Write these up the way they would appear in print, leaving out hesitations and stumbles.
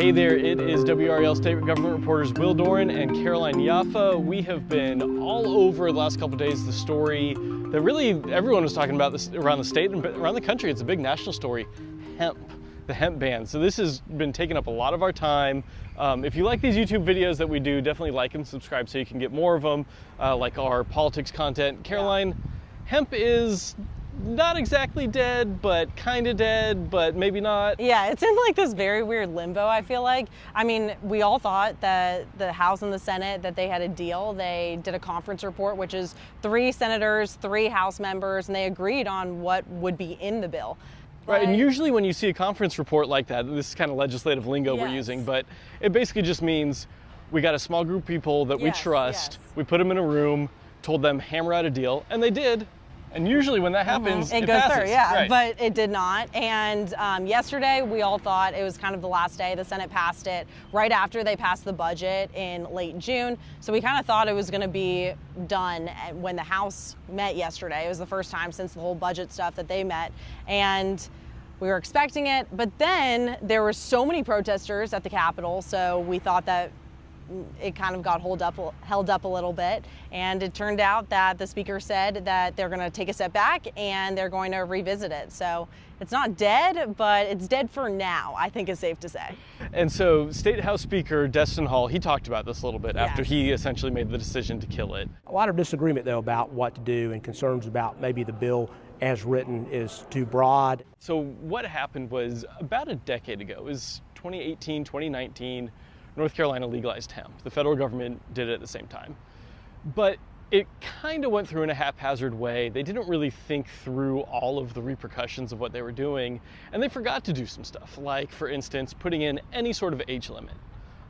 Hey there, it is WRAL State Government reporters Will Doran and Caroline Yaffa. We have been all over the last couple of days the story that really everyone was talking about this around the state and around the country. It's a big national story, hemp, the hemp ban. So this has been taking up a lot of our time. If you like these YouTube videos that we do, definitely like and subscribe so you can get more of them, like our politics content. Caroline, hemp is not exactly dead, but kind of dead, but maybe not. Yeah, it's in like this very weird limbo, I feel like. I mean, we all thought that the House and the Senate, that they had a deal. They did a conference report, which is 3 senators, 3 House members, and they agreed on what would be in the bill. Right, and usually when you see a conference report like that, this is kind of legislative lingo we're using, but it basically just means we got a small group of people that we trust, we put them in a room, told them hammer out a deal, and they did. And usually when that happens, it goes passes. through, yeah, right. But it did not. And yesterday, we all thought it was kind of the last day. The Senate passed it right after they passed the budget in late June. So we kind of thought it was going to be done when the House met yesterday. It was the first time since the whole budget stuff that they met. And we were expecting it. But then there were so many protesters at the Capitol, so we thought that it kind of got held up a little bit, and it turned out that the speaker said that they're going to take a step back and they're going to revisit it. So it's not dead, but it's dead for now, I think is safe to say. And so State House Speaker Destin Hall, he talked about this a little bit after he essentially made the decision to kill it. A lot of disagreement though about what to do and concerns about maybe the bill as written is too broad. So what happened was about a decade ago, it was 2018, 2019, North Carolina legalized hemp. The federal government did it at the same time. But it kind of went through in a haphazard way. They didn't really think through all of the repercussions of what they were doing, and they forgot to do some stuff, like, for instance, putting in any sort of age limit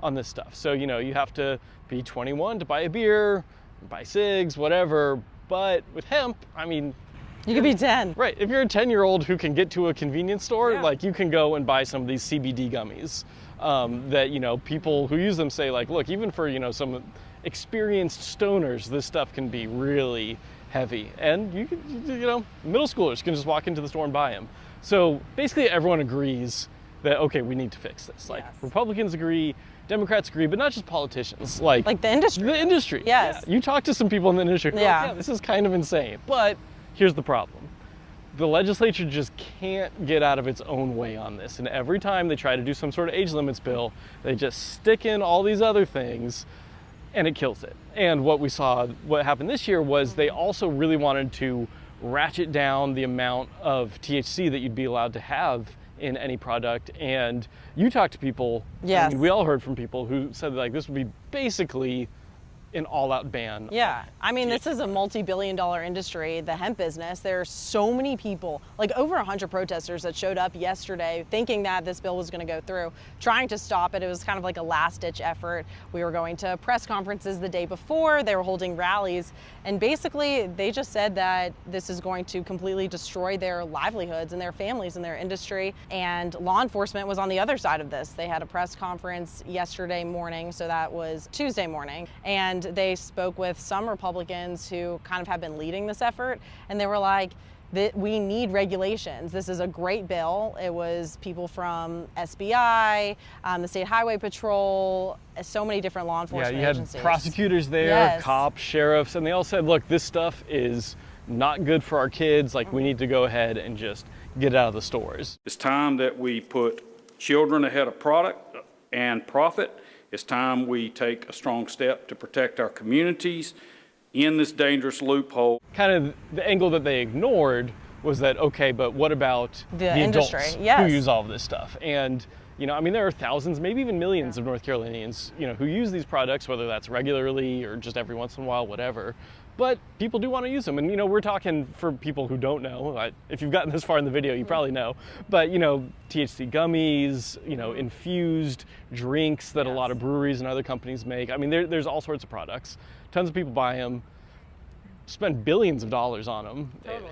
on this stuff. So, you know, you have to be 21 to buy a beer, buy cigs, whatever, but with hemp, I mean, you could be 10. Right, if you're a 10-year-old who can get to a convenience store, like, you can go and buy some of these CBD gummies. That, you know, people who use them say, like, look, even for, you know, some experienced stoners, this stuff can be really heavy. And you can, you know, middle schoolers can just walk into the store and buy them. So basically everyone agrees that, okay, we need to fix this. Like, Republicans agree, Democrats agree, but not just politicians. Like the industry. The industry. Yes. Yeah. You talk to some people in the industry, like, yeah, this is kind of insane. But here's the problem. The legislature just can't get out of its own way on this. And every time they try to do some sort of age limits bill, they just stick in all these other things and it kills it. And what we saw, what happened this year was they also really wanted to ratchet down the amount of THC that you'd be allowed to have in any product. And you talked to people, I mean, we all heard from people who said, like, this would be basically an all-out ban. Yeah, I mean, this is a multi-billion-dollar industry, the hemp business. There are so many people, like over 100 protesters that showed up yesterday thinking that this bill was going to go through, trying to stop it. It was kind of like a last-ditch effort. We were going to press conferences the day before, they were holding rallies, and basically they just said that this is going to completely destroy their livelihoods and their families and their industry, and law enforcement was on the other side of this. They had a press conference yesterday morning, so that was Tuesday morning, and they spoke with some Republicans who kind of have been leading this effort, and they were like, we need regulations. This is a great bill. It was people from SBI, the State Highway Patrol, so many different law enforcement agencies. Yeah, you had prosecutors there, cops, sheriffs, and they all said, look, this stuff is not good for our kids. Like, we need to go ahead and just get it out of the stores. It's time that we put children ahead of product and profit. It's time we take a strong step to protect our communities in this dangerous loophole. Kind of the angle that they ignored was that, okay, but what about the industry adults who use all of this stuff? And, you know, I mean, there are thousands, maybe even millions of North Carolinians, you know, who use these products, whether that's regularly or just every once in a while, whatever. But people do want to use them. And, you know, we're talking for people who don't know. If you've gotten this far in the video, you probably know. But, you know, THC gummies, you know, infused drinks that a lot of breweries and other companies make. I mean, there's all sorts of products. Tons of people buy them, spend billions of dollars on them. Totally.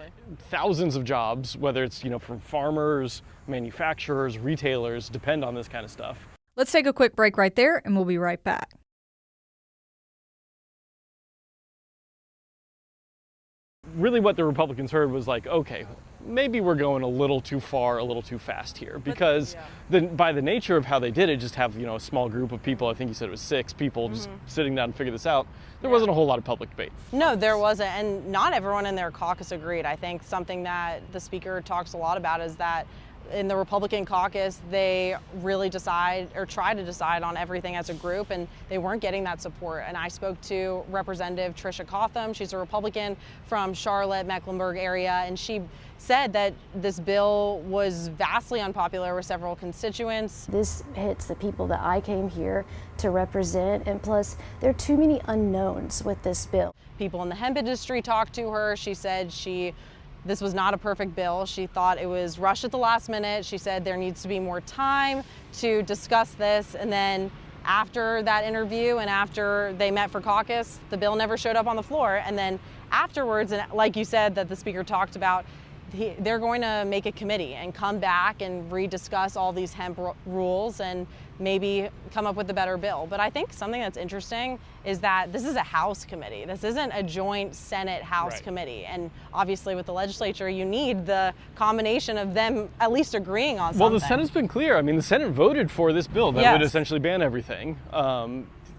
Thousands of jobs, whether it's, you know, from farmers, manufacturers, retailers, depend on this kind of stuff. Let's take a quick break right there, and we'll be right back. Really what the Republicans heard was like, okay, maybe we're going a little too far, a little too fast here, because by the nature of how they did it, just have, a small group of people, I think you said it was 6 people, just sitting down and figure this out, there wasn't a whole lot of public debate. No, there wasn't, and not everyone in their caucus agreed. I think something that the speaker talks a lot about is that in the Republican caucus, they really try to decide on everything as a group, and they weren't getting that support. And I spoke to Representative Tricia Cotham. She's a Republican from Charlotte, Mecklenburg area, and she said that this bill was vastly unpopular with several constituents. This hits the people that I came here to represent, and plus there are too many unknowns with this bill. People in the hemp industry talked to her. She said this was not a perfect bill. She thought it was rushed at the last minute. She said there needs to be more time to discuss this. And then after that interview and after they met for caucus, the bill never showed up on the floor. And then afterwards, and like you said that the speaker talked about, they're going to make a committee and come back and rediscuss all these hemp rules and maybe come up with a better bill. But I think something that's interesting is that this is a House committee. This isn't a joint Senate-House committee. And obviously with the legislature, you need the combination of them at least agreeing on something. Well, the Senate's been clear. I mean, the Senate voted for this bill that would essentially ban everything.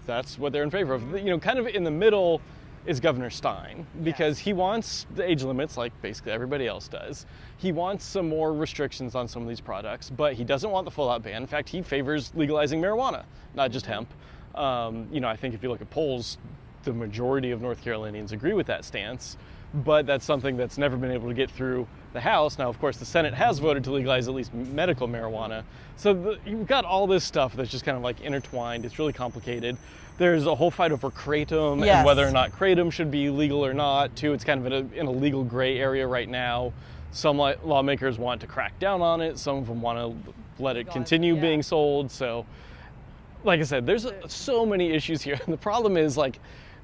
That's what they're in favor of. Kind of in the middle is Governor Stein, because he wants the age limits like basically everybody else does. He wants some more restrictions on some of these products, but he doesn't want the full-out ban. In fact, he favors legalizing marijuana, not just hemp. I think if you look at polls, the majority of North Carolinians agree with that stance, but that's something that's never been able to get through the House. Now, of course, the Senate has voted to legalize at least medical marijuana. So you've got all this stuff that's just kind of like intertwined. It's really complicated. There's a whole fight over kratom and whether or not kratom should be legal or not, too. It's kind of in a legal gray area right now. Some lawmakers want to crack down on it. Some of them want to let it continue being sold. So, like I said, there's so many issues here. And the problem is,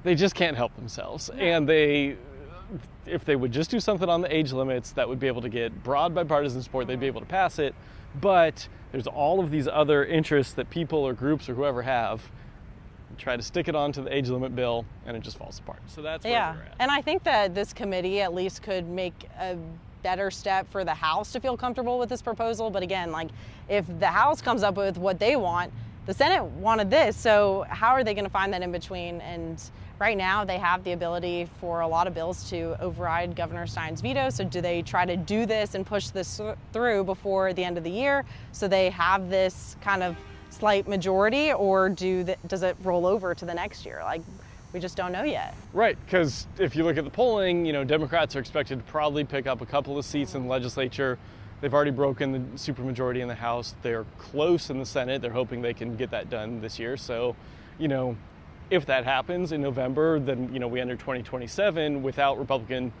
they just can't help themselves. Yeah. And if they would just do something on the age limits that would be able to get broad bipartisan support, they'd be able to pass it. But there's all of these other interests that people or groups or whoever have. Try to stick it onto the age limit bill, and it just falls apart. So that's where we're at. And I think that this committee at least could make a better step for the House to feel comfortable with this proposal. But again, if the House comes up with what they want, the Senate wanted this, so how are they going to find that in between? And right now they have the ability for a lot of bills to override Governor Stein's veto. So do they try to do this and push this through before the end of the year so they have this kind of slight majority, or does it roll over to the next year? We just don't know yet. Right, because if you look at the polling, Democrats are expected to probably pick up a couple of seats in the legislature. They've already broken the supermajority in the House. They're close in the Senate. They're hoping they can get that done this year. So, if that happens in November, then, we enter 2027 without Republican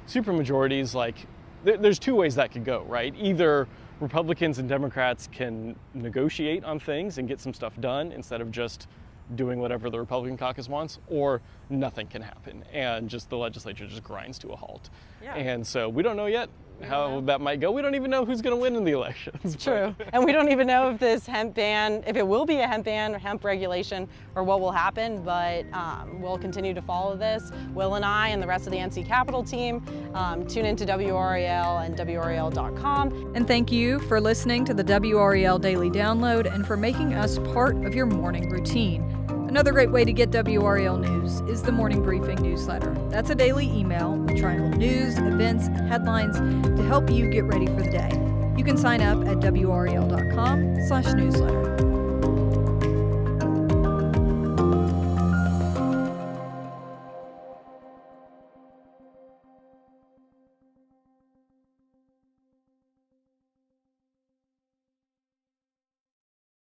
supermajorities. There's 2 ways that could go, right? Either Republicans and Democrats can negotiate on things and get some stuff done instead of just doing whatever the Republican caucus wants, or nothing can happen and just the legislature just grinds to a halt. Yeah. And so we don't know yet how that might go. We don't even know who's going to win in the elections. True. And we don't even know if this hemp ban, if it will be a hemp ban or hemp regulation, or what will happen, but we'll continue to follow this. Will and I and the rest of the NC Capitol team tune into WRAL and WRAL.com. And thank you for listening to the WRAL Daily Download and for making us part of your morning routine. Another great way to get WRAL news is the Morning Briefing newsletter. That's a daily email with triangle news, events, and headlines to help you get ready for the day. You can sign up at WRAL.com/newsletter.